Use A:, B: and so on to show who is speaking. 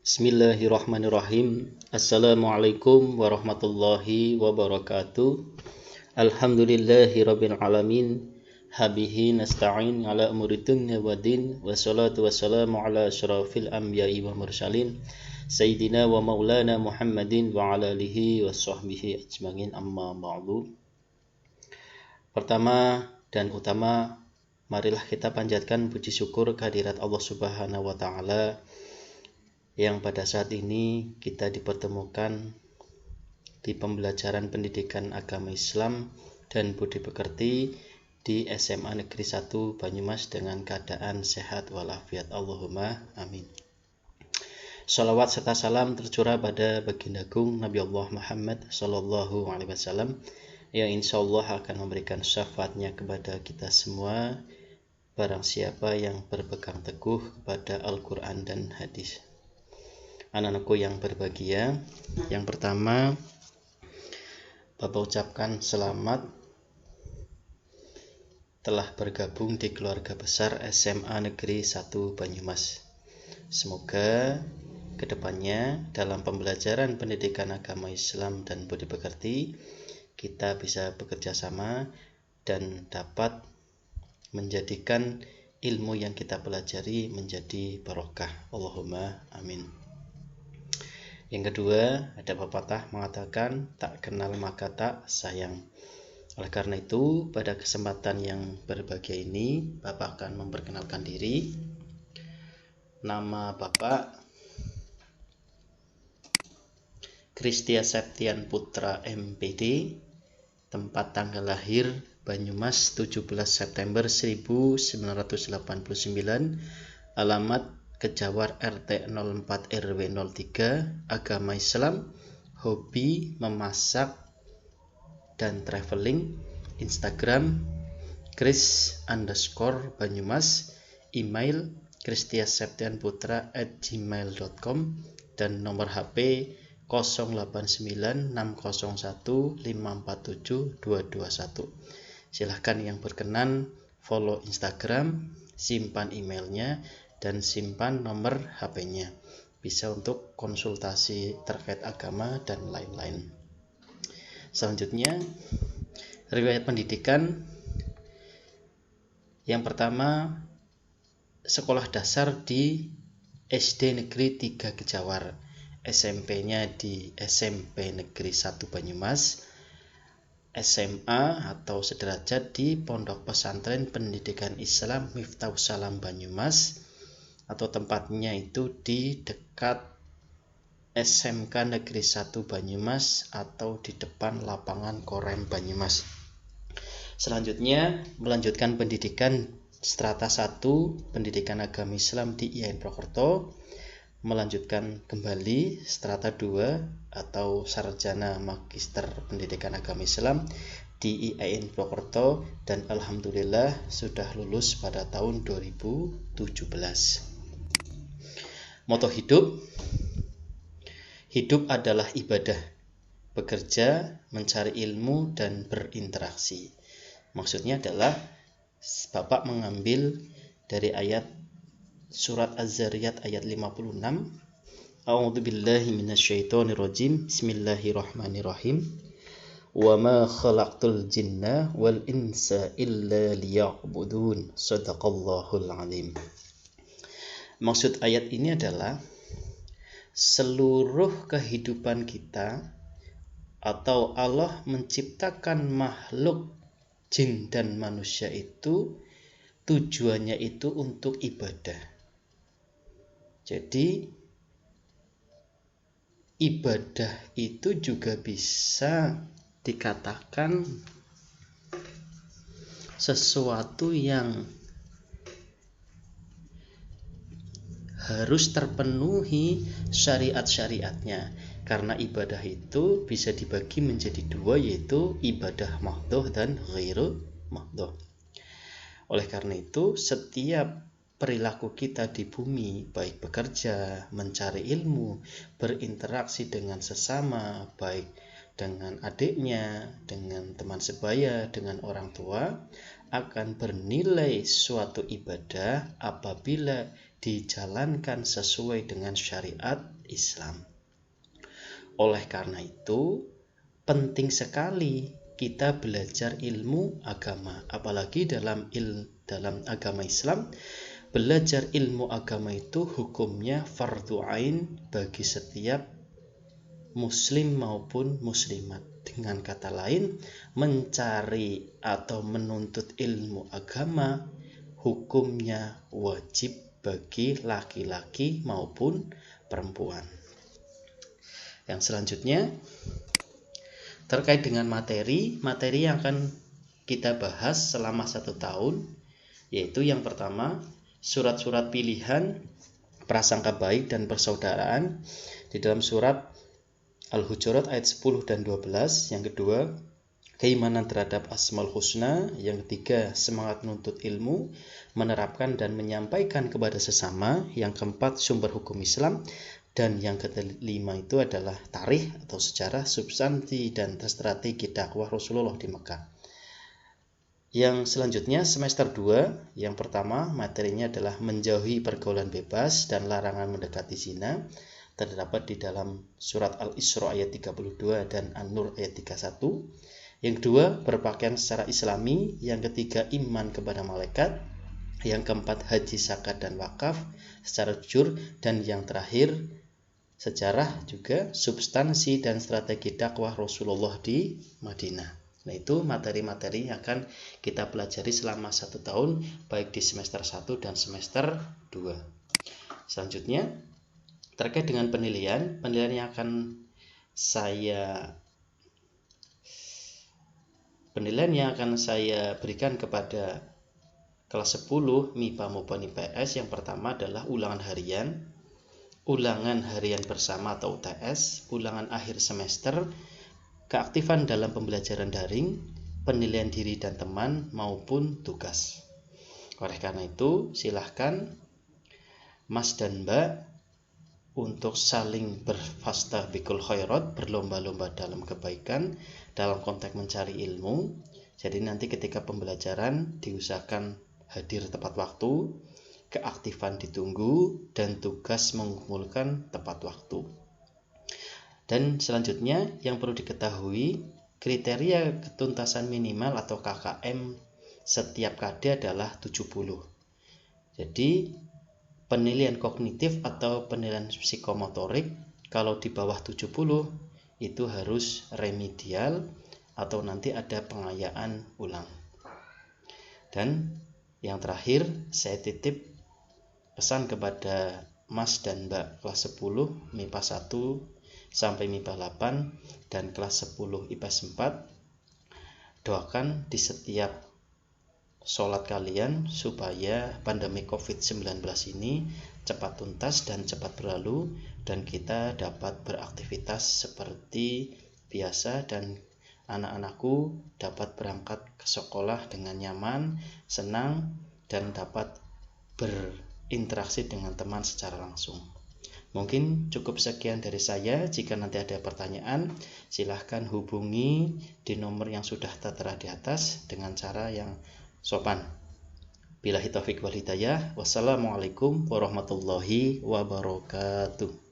A: Bismillahirrahmanirrahim. Assalamualaikum warahmatullahi wabarakatuh. Alhamdulillahi rabbil alamin. Habihi nasta'in ala umuri dunya wa din. Wassalatu wassalamu ala asyrafil anbiya'i wal mursalin. Sayyidina wa maulana Muhammadin wa ala alihi wa sahbihi ajma'in, amma ba'du. Pertama dan utama, marilah kita panjatkan puji syukur kehadirat Allah Subhanahu wa taala yang pada saat ini kita dipertemukan di pembelajaran pendidikan agama Islam dan budi pekerti di SMA Negeri 1 Banyumas dengan keadaan sehat walafiat. Allahumma amin. Salawat serta salam tercurah pada baginda agung Nabi Allah Muhammad sallallahu alaihi wasallam yang insyaallah akan memberikan syafaatnya kepada kita semua barang siapa yang berpegang teguh kepada Al-Quran dan hadis. Anak-anakku yang berbahagia, yang pertama Bapak ucapkan selamat telah bergabung di keluarga besar SMA Negeri 1 Banyumas. Semoga kedepannya dalam pembelajaran pendidikan agama Islam dan budi pekerti kita bisa bekerja sama dan dapat menjadikan ilmu yang kita pelajari menjadi barokah. Allahumma amin. Yang kedua, ada pepatah mengatakan tak kenal maka tak sayang. Oleh karena itu, pada kesempatan yang berbahagia ini, Bapak akan memperkenalkan diri. Nama Bapak Kristia Septian Putra MPD, tempat tanggal lahir Banyumas 17 September 1989, alamat Kejawar RT 04 RW 03, agama Islam, hobi memasak dan traveling, Instagram Kris_Banyumas, email kristiaseptianputra@gmail.com, dan nomor HP 089601547221. Silahkan yang berkenan follow Instagram, simpan emailnya, dan simpan nomor HP-nya. Bisa untuk konsultasi terkait agama dan lain-lain. Selanjutnya, riwayat pendidikan. Yang pertama, sekolah dasar di SD Negeri 3 Kejawar, SMP-nya di SMP Negeri 1 Banyumas, SMA atau sederajat di Pondok Pesantren Pendidikan Islam Miftahus Salam Banyumas, atau tempatnya itu di dekat SMK Negeri 1 Banyumas atau di depan lapangan Korem Banyumas. Selanjutnya, melanjutkan pendidikan strata 1 pendidikan agama Islam di IAIN Purwokerto, melanjutkan kembali strata 2 atau sarjana magister pendidikan agama Islam di IAIN Purwokerto, dan alhamdulillah sudah lulus pada tahun 2017. Moto hidup. Hidup adalah ibadah, bekerja, mencari ilmu, dan berinteraksi. Maksudnya adalah Bapak mengambil dari ayat surat Az-Zariyat ayat 56. A'udzubillahi minasyaitonirrajim. Bismillahirrahmanirrahim. Wa ma khalaqtul jinna wal insa illa liya'budun. Shadaqallahul azim. Maksud ayat ini adalah seluruh kehidupan kita atau Allah menciptakan makhluk jin dan manusia itu tujuannya itu untuk ibadah. Jadi ibadah itu juga bisa dikatakan sesuatu yang harus terpenuhi syariat-syariatnya, karena ibadah itu bisa dibagi menjadi dua, yaitu ibadah mahdhah dan ghairu mahdhah. Oleh karena itu, setiap perilaku kita di bumi, baik bekerja, mencari ilmu, berinteraksi dengan sesama, baik dengan adiknya, dengan teman sebaya, dengan orang tua, akan bernilai suatu ibadah apabila dijalankan sesuai dengan syariat Islam. Oleh karena itu, penting sekali kita belajar ilmu agama, apalagi dalam agama Islam. Belajar ilmu agama itu hukumnya fardhu ain bagi setiap muslim maupun muslimat. Dengan kata lain, mencari atau menuntut ilmu agama hukumnya wajib bagi laki-laki maupun perempuan. Yang selanjutnya terkait dengan materi yang akan kita bahas selama 1 tahun, yaitu yang pertama surat-surat pilihan, prasangka baik dan persaudaraan di dalam surat Al-Hujurat ayat 10 dan 12. Yang kedua, keimanan terhadap Asmaul Husna. Yang ketiga, semangat menuntut ilmu, menerapkan dan menyampaikan kepada sesama. Yang keempat, sumber hukum Islam. Dan yang kelima itu adalah tarikh atau sejarah, substansi dan strategi dakwah Rasulullah di Mekah. Yang selanjutnya semester 2, yang pertama materinya adalah menjauhi pergaulan bebas dan larangan mendekati zina, terdapat di dalam surat Al-Isra ayat 32 dan An-Nur ayat 31. Yang kedua, berpakaian secara islami. Yang ketiga, iman kepada malaikat. Yang keempat, haji, zakat dan wakaf secara jujur. Dan yang terakhir, sejarah juga, substansi dan strategi dakwah Rasulullah di Madinah. Nah, itu materi-materi yang akan kita pelajari selama 1 tahun, baik di semester 1 dan semester 2. Selanjutnya, terkait dengan penilaian yang akan saya berikan kepada kelas 10 MIPA maupun IPS. Yang pertama adalah ulangan harian bersama atau UTS, ulangan akhir semester, keaktifan dalam pembelajaran daring, penilaian diri dan teman, maupun tugas. Oleh karena itu, silahkan Mas dan Mbak untuk saling berfastabiqul khairat, berlomba-lomba dalam kebaikan, dalam konteks mencari ilmu. Jadi nanti ketika pembelajaran diusahakan hadir tepat waktu, keaktifan ditunggu, dan tugas mengumpulkan tepat waktu. Dan selanjutnya yang perlu diketahui, kriteria ketuntasan minimal atau KKM setiap KD adalah 70. Jadi penilaian kognitif atau penilaian psikomotorik kalau di bawah 70 itu harus remedial atau nanti ada pengayaan ulang. Dan yang terakhir, saya titip pesan kepada Mas dan Mbak kelas 10 MIPA 1 sampai MIPA 8 dan kelas 10 IPS 4, doakan di setiap sholat kalian supaya pandemi COVID-19 ini cepat tuntas dan cepat berlalu, dan kita dapat beraktivitas seperti biasa dan anak-anakku dapat berangkat ke sekolah dengan nyaman, senang, dan dapat berinteraksi dengan teman secara langsung. Mungkin cukup sekian dari saya. Jika nanti ada pertanyaan, silahkan hubungi di nomor yang sudah tertera di atas dengan cara yang sopan. Billahi taufiq wal hidayah. Wassalamualaikum warahmatullahi wabarakatuh.